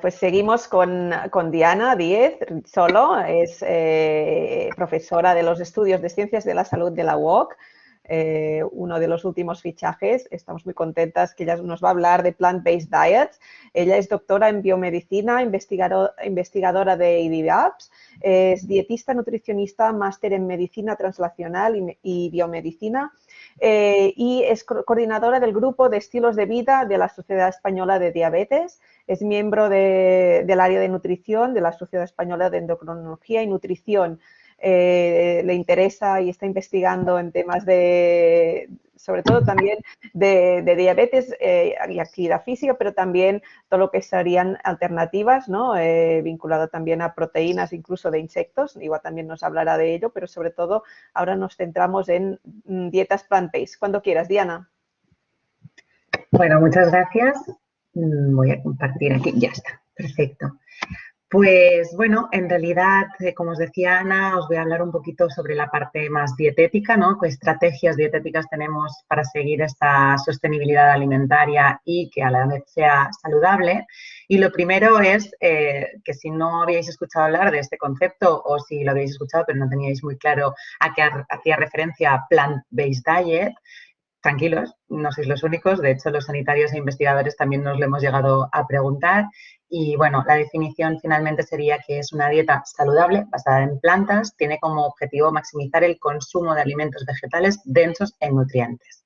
Pues seguimos con Diana Díez Solo, es profesora de los estudios de Ciencias de la Salud de la UOC, uno de los últimos fichajes. Estamos muy contentas que ella nos va a hablar de plant-based diets. Ella es doctora en biomedicina, investigadora de IDIAPS, es dietista, nutricionista, máster en medicina translacional y biomedicina, y es coordinadora del grupo de estilos de vida de la Sociedad Española de Diabetes. Es miembro del área de nutrición de la Sociedad Española de Endocrinología y Nutrición. Le interesa y está investigando en temas sobre todo también de diabetes y actividad física, pero también todo lo que serían alternativas, ¿no? Vinculado también a proteínas, incluso de insectos. Igual también nos hablará de ello, pero sobre todo ahora nos centramos en dietas plant-based. Cuando quieras, Diana. Bueno, muchas gracias. Voy a compartir aquí. Ya está. Perfecto. Pues bueno, en realidad, como os decía Ana, os voy a hablar un poquito sobre la parte más dietética, ¿no? ¿Qué estrategias dietéticas tenemos para seguir esta sostenibilidad alimentaria y que a la vez sea saludable? Y lo primero es que si no habíais escuchado hablar de este concepto o si lo habéis escuchado pero no teníais muy claro a qué hacía referencia plant-based diet, tranquilos, no sois los únicos. De hecho, los sanitarios e investigadores también nos lo hemos llegado a preguntar. Y bueno, la definición finalmente sería que es una dieta saludable, basada en plantas, tiene como objetivo maximizar el consumo de alimentos vegetales densos en nutrientes.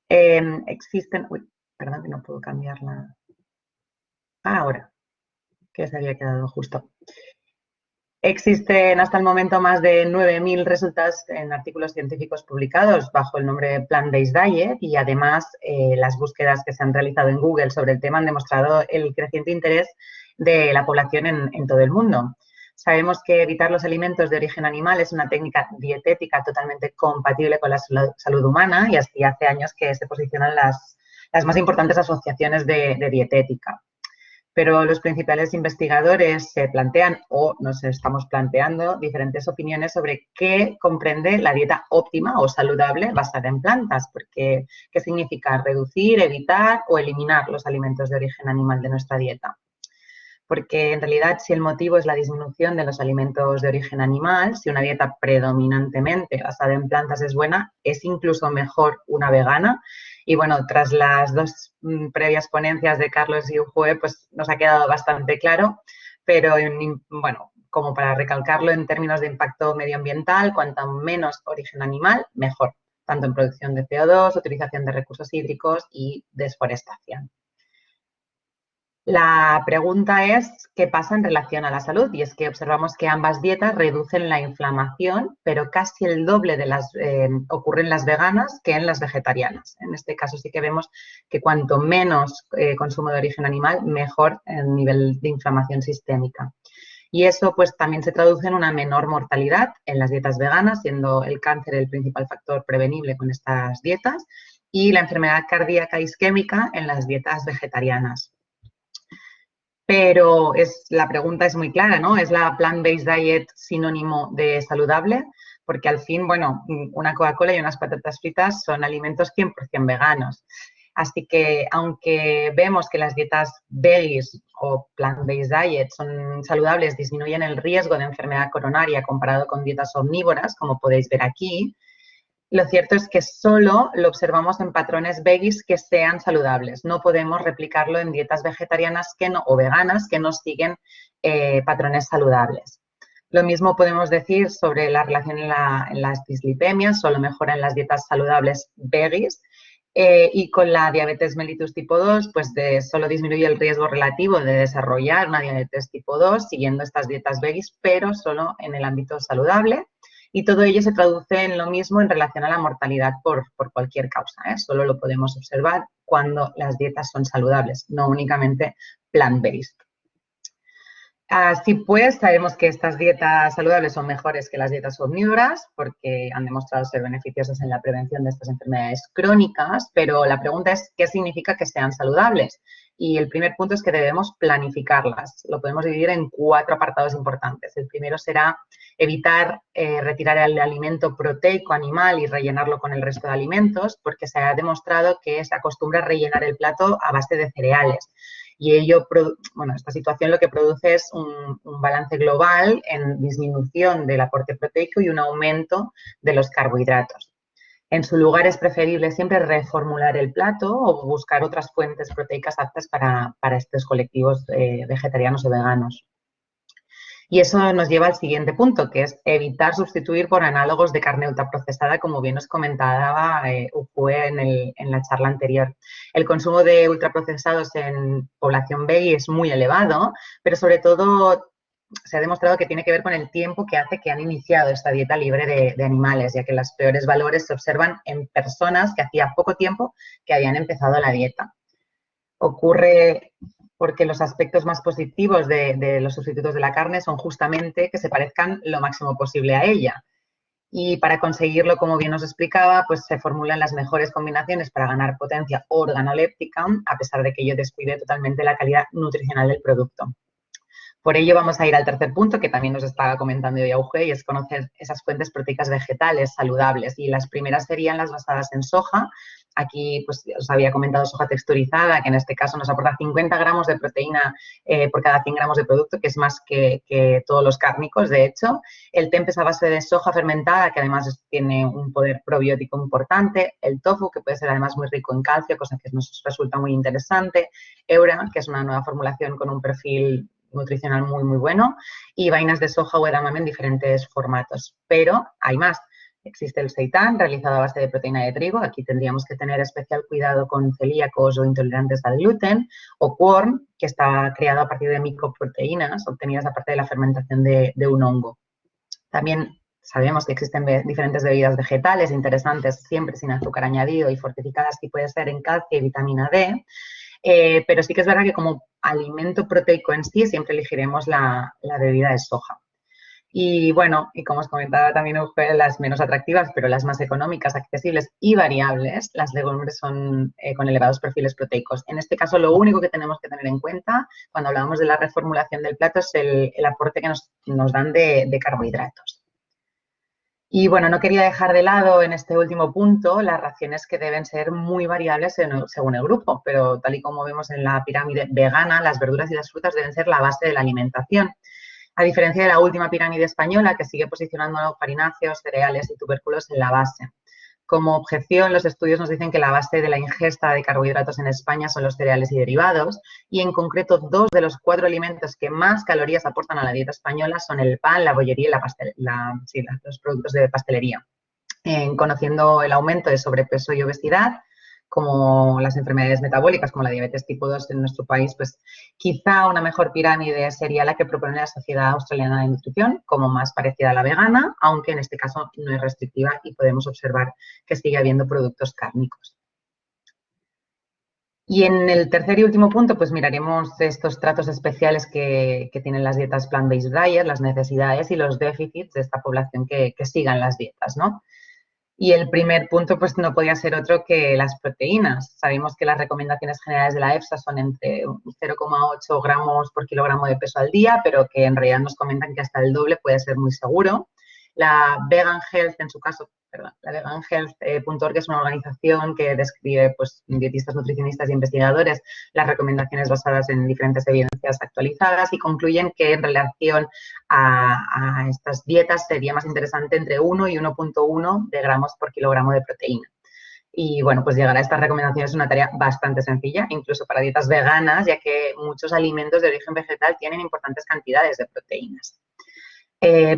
Existen... Uy, perdón que no puedo cambiarla. Ahora, que se había quedado justo. Existen hasta el momento más de 9.000 resultados en artículos científicos publicados bajo el nombre Plant-Based Diet y además las búsquedas que se han realizado en Google sobre el tema han demostrado el creciente interés de la población en todo el mundo. Sabemos que evitar los alimentos de origen animal es una técnica dietética totalmente compatible con la salud humana y así hace años que se posicionan las más importantes asociaciones de dietética. Pero los principales investigadores se plantean o nos estamos planteando diferentes opiniones sobre qué comprende la dieta óptima o saludable basada en plantas, porque qué significa reducir, evitar o eliminar los alimentos de origen animal de nuestra dieta. Porque en realidad si el motivo es la disminución de los alimentos de origen animal, si una dieta predominantemente basada en plantas es buena, es incluso mejor una vegana. Y bueno, tras las dos previas ponencias de Carlos y Ujue, pues nos ha quedado bastante claro, pero bueno, como para recalcarlo en términos de impacto medioambiental, cuanto menos origen animal, mejor, tanto en producción de CO2, utilización de recursos hídricos y desforestación. La pregunta es, ¿qué pasa en relación a la salud? Y es que observamos que ambas dietas reducen la inflamación, pero casi el doble de las ocurre en las veganas que en las vegetarianas. En este caso sí que vemos que cuanto menos consumo de origen animal, mejor el nivel de inflamación sistémica. Y eso pues también se traduce en una menor mortalidad en las dietas veganas, siendo el cáncer el principal factor prevenible con estas dietas, y la enfermedad cardíaca isquémica en las dietas vegetarianas. Pero la pregunta es muy clara, ¿no? ¿Es la plant-based diet sinónimo de saludable? Porque al fin, bueno, una Coca-Cola y unas patatas fritas son alimentos 100% veganos. Así que, aunque vemos que las dietas veggies o plant-based diet son saludables, disminuyen el riesgo de enfermedad coronaria comparado con dietas omnívoras, como podéis ver aquí, lo cierto es que solo lo observamos en patrones veggies que sean saludables. No podemos replicarlo en dietas vegetarianas o veganas que no siguen patrones saludables. Lo mismo podemos decir sobre la relación en las dislipemias, solo mejora en las dietas saludables veggies. Y con la diabetes mellitus tipo 2, pues solo disminuye el riesgo relativo de desarrollar una diabetes tipo 2 siguiendo estas dietas veggies, pero solo en el ámbito saludable. Y todo ello se traduce en lo mismo en relación a la mortalidad por cualquier causa, ¿eh? Solo lo podemos observar cuando las dietas son saludables, no únicamente plant-based. Así pues, sabemos que estas dietas saludables son mejores que las dietas omnívoras porque han demostrado ser beneficiosas en la prevención de estas enfermedades crónicas, pero la pregunta es, ¿qué significa que sean saludables? Y el primer punto es que debemos planificarlas. Lo podemos dividir en 4 apartados importantes. El primero será evitar retirar el alimento proteico animal y rellenarlo con el resto de alimentos, porque se ha demostrado que se acostumbra a rellenar el plato a base de cereales. y ello, bueno, esta situación lo que produce es un balance global en disminución del aporte proteico y un aumento de los carbohidratos. En su lugar es preferible siempre reformular el plato o buscar otras fuentes proteicas aptas para estos colectivos vegetarianos o veganos. Y eso nos lleva al siguiente punto, que es evitar sustituir por análogos de carne ultraprocesada, como bien os comentaba Ujue en la charla anterior. El consumo de ultraprocesados en población veggie es muy elevado, pero sobre todo se ha demostrado que tiene que ver con el tiempo que hace que han iniciado esta dieta libre de animales, ya que los peores valores se observan en personas que hacía poco tiempo que habían empezado la dieta. Ocurre porque los aspectos más positivos de los sustitutos de la carne son justamente que se parezcan lo máximo posible a ella. Y para conseguirlo, como bien os explicaba, pues se formulan las mejores combinaciones para ganar potencia organoléptica, a pesar de que ello descuide totalmente la calidad nutricional del producto. Por ello vamos a ir al tercer punto, que también nos estaba comentando hoy Auge, y es conocer esas fuentes proteicas vegetales saludables. Y las primeras serían las basadas en soja. Aquí pues, os había comentado soja texturizada, que en este caso nos aporta 50 gramos de proteína por cada 100 gramos de producto, que es más que todos los cárnicos, de hecho. El tempeh es a base de soja fermentada, que además tiene un poder probiótico importante. El tofu, que puede ser además muy rico en calcio, cosa que nos resulta muy interesante. Eura, que es una nueva formulación con un perfil nutricional muy, muy bueno, y vainas de soja o edamame en diferentes formatos. Pero hay más. Existe el seitán, realizado a base de proteína de trigo. Aquí tendríamos que tener especial cuidado con celíacos o intolerantes al gluten. O Quorn, que está creado a partir de micoproteínas obtenidas a partir de la fermentación de un hongo. También sabemos que existen diferentes bebidas vegetales interesantes, siempre sin azúcar añadido y fortificadas, que puede ser en calcio y vitamina D. Pero sí que es verdad que como alimento proteico en sí siempre elegiremos la bebida de soja. Y bueno, y como os comentaba también las menos atractivas, pero las más económicas, accesibles y variables, las legumbres son con elevados perfiles proteicos. En este caso, lo único que tenemos que tener en cuenta cuando hablamos de la reformulación del plato es el aporte que nos dan de carbohidratos. Y bueno, no quería dejar de lado en este último punto las raciones que deben ser muy variables según el grupo, pero tal y como vemos en la pirámide vegana, las verduras y las frutas deben ser la base de la alimentación. A diferencia de la última pirámide española, que sigue posicionando farináceos, cereales y tubérculos en la base. Como objeción, los estudios nos dicen que la base de la ingesta de carbohidratos en España son los cereales y derivados, y en concreto 2 de los 4 alimentos que más calorías aportan a la dieta española son el pan, la bollería y los productos de pastelería. Conociendo el aumento de sobrepeso y obesidad, como las enfermedades metabólicas, como la diabetes tipo 2 en nuestro país, pues quizá una mejor pirámide sería la que propone la Sociedad Australiana de Nutrición, como más parecida a la vegana, aunque en este caso no es restrictiva y podemos observar que sigue habiendo productos cárnicos. Y en el tercer y último punto, pues miraremos estos tratos especiales que tienen las dietas plant-based diet, las necesidades y los déficits de esta población que sigan las dietas, ¿no? Y el primer punto, pues no podía ser otro que las proteínas. Sabemos que las recomendaciones generales de la EFSA son entre 0,8 gramos por kilogramo de peso al día, pero que en realidad nos comentan que hasta el doble puede ser muy seguro. La Vegan Health, en su caso, la veganhealth.org es una organización que describe pues, dietistas, nutricionistas y investigadores las recomendaciones basadas en diferentes evidencias actualizadas y concluyen que en relación a estas dietas sería más interesante entre 1 y 1,1 de gramos por kilogramo de proteína. Y bueno, pues llegar a estas recomendaciones es una tarea bastante sencilla, incluso para dietas veganas, ya que muchos alimentos de origen vegetal tienen importantes cantidades de proteínas.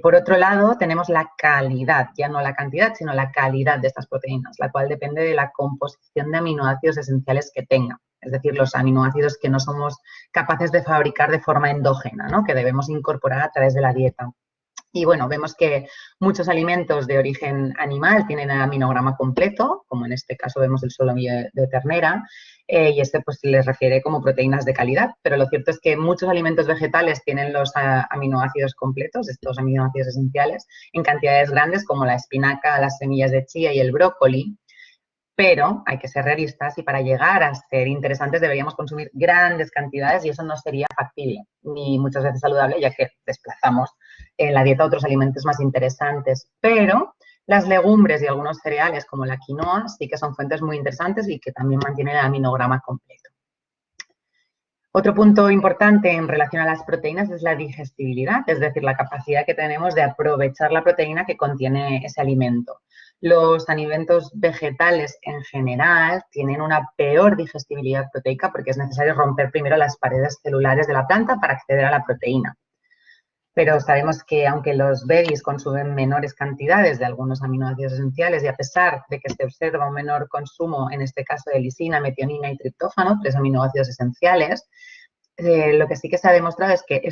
Por otro lado, tenemos la calidad, ya no la cantidad, sino la calidad de estas proteínas, la cual depende de la composición de aminoácidos esenciales que tengan, es decir, los aminoácidos que no somos capaces de fabricar de forma endógena, ¿no? Que debemos incorporar a través de la dieta. Y bueno, vemos que muchos alimentos de origen animal tienen el aminograma completo, como en este caso vemos el solomillo de ternera, y este pues les refiere como proteínas de calidad, pero lo cierto es que muchos alimentos vegetales tienen los aminoácidos completos, estos aminoácidos esenciales, en cantidades grandes como la espinaca, las semillas de chía y el brócoli, pero hay que ser realistas y para llegar a ser interesantes deberíamos consumir grandes cantidades y eso no sería factible ni muchas veces saludable, ya que desplazamos en la dieta otros alimentos más interesantes. Pero las legumbres y algunos cereales como la quinoa sí que son fuentes muy interesantes y que también mantienen el aminograma completo. Otro punto importante en relación a las proteínas es la digestibilidad, es decir, la capacidad que tenemos de aprovechar la proteína que contiene ese alimento. Los alimentos vegetales en general tienen una peor digestibilidad proteica porque es necesario romper primero las paredes celulares de la planta para acceder a la proteína. Pero sabemos que aunque los veggies consumen menores cantidades de algunos aminoácidos esenciales y a pesar de que se observa un menor consumo, en este caso de lisina, metionina y triptófano, 3 aminoácidos esenciales, lo que sí que se ha demostrado es que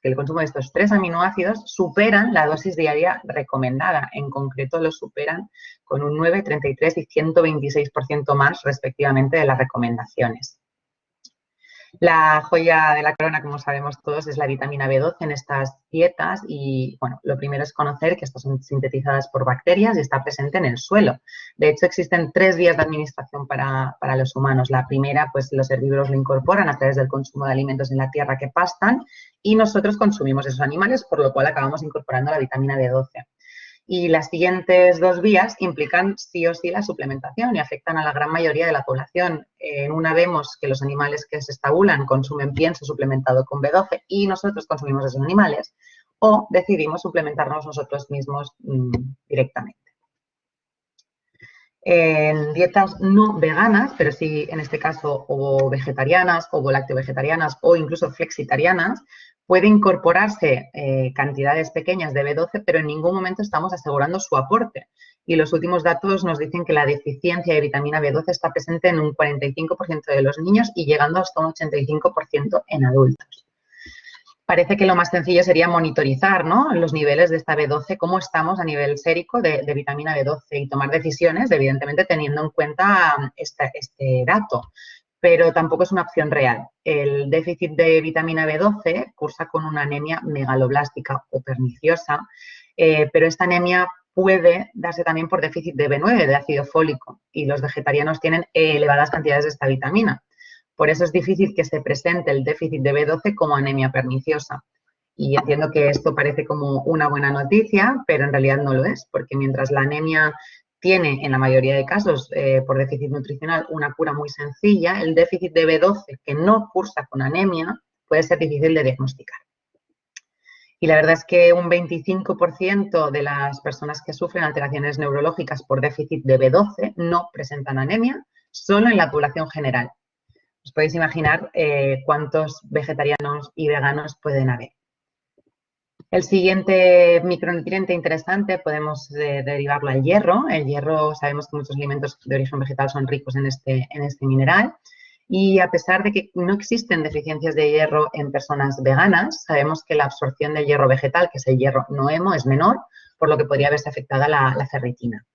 el consumo de estos 3 aminoácidos superan la dosis diaria recomendada. En concreto, lo superan con un 9, 33 y 126% más respectivamente de las recomendaciones. La joya de la corona, como sabemos todos, es la vitamina B12 en estas dietas y, bueno, lo primero es conocer que estas son sintetizadas por bacterias y está presente en el suelo. De hecho, existen 3 vías de administración para los humanos. La primera, pues los herbívoros lo incorporan a través del consumo de alimentos en la tierra que pastan y nosotros consumimos esos animales, por lo cual acabamos incorporando la vitamina B12. Y las siguientes 2 vías implican sí o sí la suplementación y afectan a la gran mayoría de la población. En una vemos que los animales que se estabulan consumen pienso suplementado con B12 y nosotros consumimos esos animales, o decidimos suplementarnos nosotros mismos directamente. En dietas no veganas, pero sí en este caso o vegetarianas, o lácteo-vegetarianas o incluso flexitarianas, puede incorporarse cantidades pequeñas de B12, pero en ningún momento estamos asegurando su aporte. Y los últimos datos nos dicen que la deficiencia de vitamina B12 está presente en un 45% de los niños y llegando hasta un 85% en adultos. Parece que lo más sencillo sería monitorizar, ¿no?, los niveles de esta B12, cómo estamos a nivel sérico de vitamina B12 y tomar decisiones, evidentemente teniendo en cuenta este dato. Pero tampoco es una opción real. El déficit de vitamina B12 cursa con una anemia megaloblástica o perniciosa, pero esta anemia puede darse también por déficit de B9, de ácido fólico, y los vegetarianos tienen elevadas cantidades de esta vitamina. Por eso es difícil que se presente el déficit de B12 como anemia perniciosa. Y entiendo que esto parece como una buena noticia, pero en realidad no lo es, porque mientras la anemia tiene, en la mayoría de casos, por déficit nutricional, una cura muy sencilla, el déficit de B12, que no cursa con anemia, puede ser difícil de diagnosticar. Y la verdad es que un 25% de las personas que sufren alteraciones neurológicas por déficit de B12 no presentan anemia, solo en la población general. Os podéis imaginar cuántos vegetarianos y veganos pueden haber. El siguiente micronutriente interesante podemos derivarlo al hierro. El hierro, sabemos que muchos alimentos de origen vegetal son ricos en este mineral. Y a pesar de que no existen deficiencias de hierro en personas veganas, sabemos que la absorción del hierro vegetal, que es el hierro no hemo, es menor, por lo que podría verse afectada la ferritina.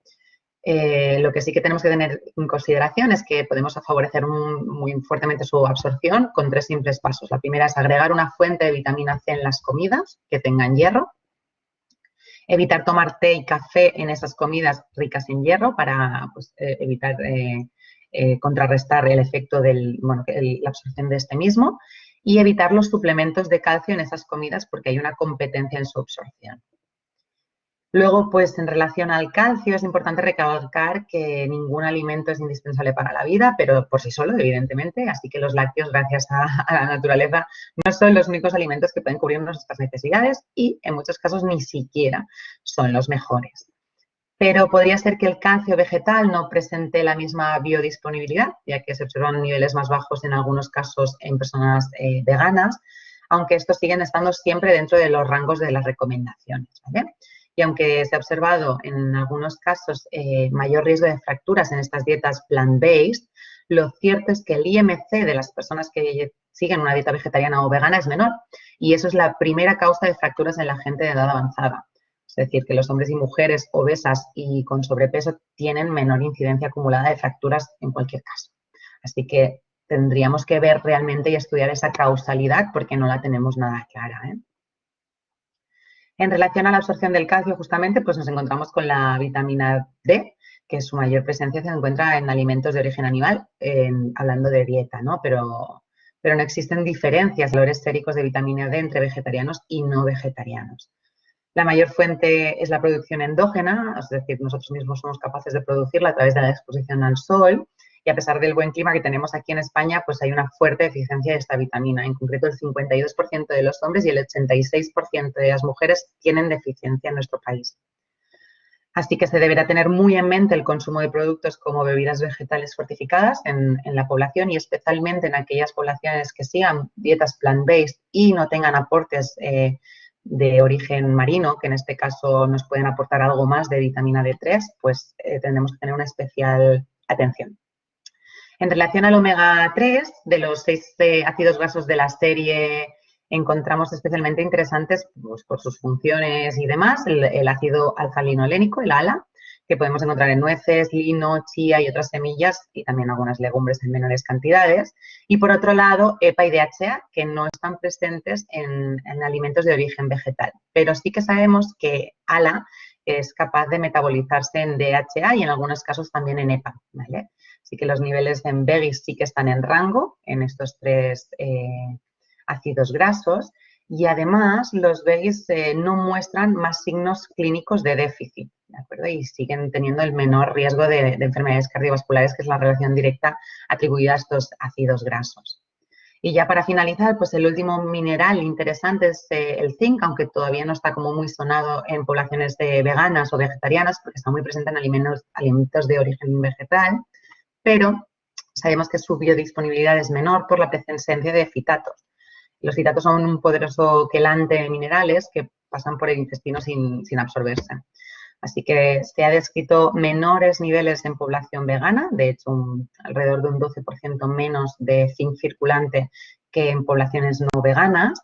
Lo que sí que tenemos que tener en consideración es que podemos favorecer muy fuertemente su absorción con 3 simples pasos. La primera es agregar una fuente de vitamina C en las comidas que tengan hierro. Evitar tomar té y café en esas comidas ricas en hierro para evitar contrarrestar el efecto de la absorción de este mismo. Y evitar los suplementos de calcio en esas comidas porque hay una competencia en su absorción. Luego, pues en relación al calcio, es importante recalcar que ningún alimento es indispensable para la vida, pero por sí solo, evidentemente. Así que los lácteos, gracias a la naturaleza, no son los únicos alimentos que pueden cubrir nuestras necesidades y, en muchos casos, ni siquiera son los mejores. Pero podría ser que el calcio vegetal no presente la misma biodisponibilidad, ya que se observan niveles más bajos en algunos casos en personas veganas, aunque estos siguen estando siempre dentro de los rangos de las recomendaciones, ¿vale? Y aunque se ha observado en algunos casos mayor riesgo de fracturas en estas dietas plant-based, lo cierto es que el IMC de las personas que siguen una dieta vegetariana o vegana es menor y eso es la primera causa de fracturas en la gente de edad avanzada. Es decir, que los hombres y mujeres obesas y con sobrepeso tienen menor incidencia acumulada de fracturas en cualquier caso. Así que tendríamos que ver realmente y estudiar esa causalidad porque no la tenemos nada clara, ¿eh? En relación a la absorción del calcio, justamente, pues nos encontramos con la vitamina D, que su mayor presencia se encuentra en alimentos de origen animal, hablando de dieta, ¿no? Pero no existen diferencias, valores séricos de vitamina D entre vegetarianos y no vegetarianos. La mayor fuente es la producción endógena, es decir, nosotros mismos somos capaces de producirla a través de la exposición al sol. y a pesar del buen clima que tenemos aquí en España, pues hay una fuerte deficiencia de esta vitamina. En concreto, el 52% de los hombres y el 86% de las mujeres tienen deficiencia en nuestro país. Así que se deberá tener muy en mente el consumo de productos como bebidas vegetales fortificadas en la población y especialmente en aquellas poblaciones que sigan dietas plant-based y no tengan aportes de origen marino, que en este caso nos pueden aportar algo más de vitamina D3, pues tendremos que tener una especial atención. En relación al omega 3, de los 6 ácidos grasos de la serie encontramos especialmente interesantes pues, por sus funciones y demás, el ácido alfa-linolénico, el ALA, que podemos encontrar en nueces, lino, chía y otras semillas y también algunas legumbres en menores cantidades. Y por otro lado, EPA y DHA, que no están presentes en alimentos de origen vegetal. Pero sí que sabemos que ALA es capaz de metabolizarse en DHA y en algunos casos también en EPA, ¿vale? Así que los niveles en veggies sí que están en rango en estos 3 ácidos grasos y además los veggies no muestran más signos clínicos de déficit, ¿de acuerdo? Y siguen teniendo el menor riesgo de enfermedades cardiovasculares, que es la relación directa atribuida a estos ácidos grasos. Y ya para finalizar, pues el último mineral interesante es el zinc, aunque todavía no está como muy sonado en poblaciones veganas o vegetarianas, porque está muy presente en alimentos de origen vegetal, pero sabemos que su biodisponibilidad es menor por la presencia de fitatos. Los fitatos son un poderoso quelante de minerales que pasan por el intestino sin absorberse. Así que se ha descrito menores niveles en población vegana, de hecho alrededor de un 12% menos de zinc circulante que en poblaciones no veganas,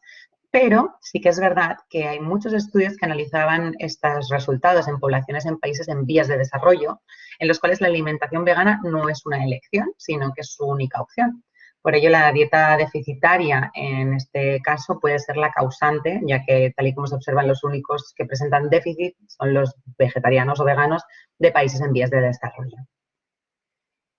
pero sí que es verdad que hay muchos estudios que analizaban estos resultados en poblaciones en países en vías de desarrollo, en los cuales la alimentación vegana no es una elección, sino que es su única opción. Por ello, la dieta deficitaria en este caso puede ser la causante, ya que, tal y como se observan, los únicos que presentan déficit son los vegetarianos o veganos de países en vías de desarrollo.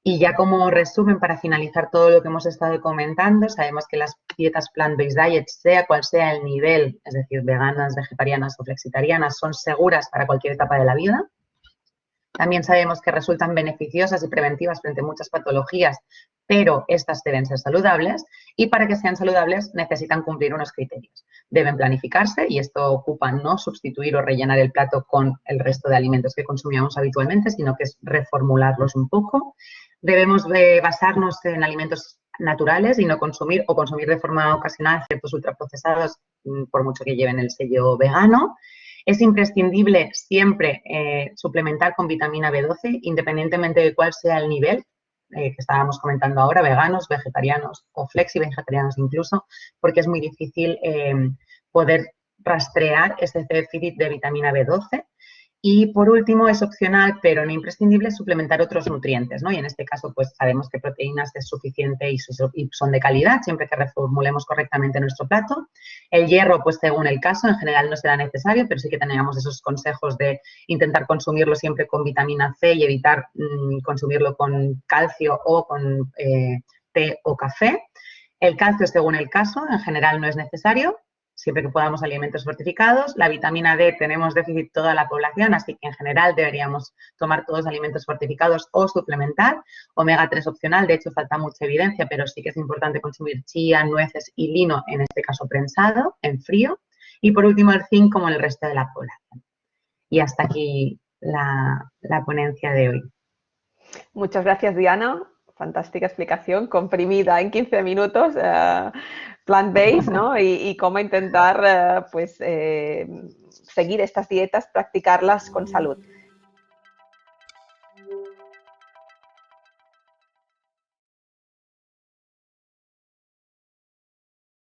Y ya como resumen, para finalizar todo lo que hemos estado comentando, sabemos que las dietas plant-based diet, sea cual sea el nivel, es decir, veganas, vegetarianas o flexitarianas, son seguras para cualquier etapa de la vida. También sabemos que resultan beneficiosas y preventivas frente a muchas patologías, pero estas deben ser saludables y para que sean saludables necesitan cumplir unos criterios. Deben planificarse y esto ocupa no sustituir o rellenar el plato con el resto de alimentos que consumíamos habitualmente, sino que es reformularlos un poco. Debemos basarnos en alimentos naturales y no consumir o consumir de forma ocasional ciertos ultraprocesados, por mucho que lleven el sello vegano. Es imprescindible siempre suplementar con vitamina B12, independientemente de cuál sea el nivel que estábamos comentando ahora, veganos, vegetarianos o flexi-vegetarianos incluso, porque es muy difícil poder rastrear ese déficit de vitamina B12. Y por último, es opcional, pero no imprescindible, suplementar otros nutrientes, ¿no? Y en este caso, pues sabemos que proteínas es suficiente y son de calidad, siempre que reformulemos correctamente nuestro plato. El hierro, pues según el caso, en general no será necesario, pero sí que teníamos esos consejos de intentar consumirlo siempre con vitamina C y evitar consumirlo con calcio o con té o café. El calcio, según el caso, en general no es necesario, siempre que podamos alimentos fortificados. La vitamina D tenemos déficit toda la población, así que en general deberíamos tomar todos alimentos fortificados o suplementar. Omega 3 opcional, de hecho falta mucha evidencia, pero sí que es importante consumir chía, nueces y lino, en este caso prensado, en frío. Y por último el zinc como en el resto de la población. Y hasta aquí la ponencia de hoy. Muchas gracias, Diana. Fantástica explicación, comprimida en 15 minutos, plant-based, ¿no? Y cómo intentar, seguir estas dietas, practicarlas con salud.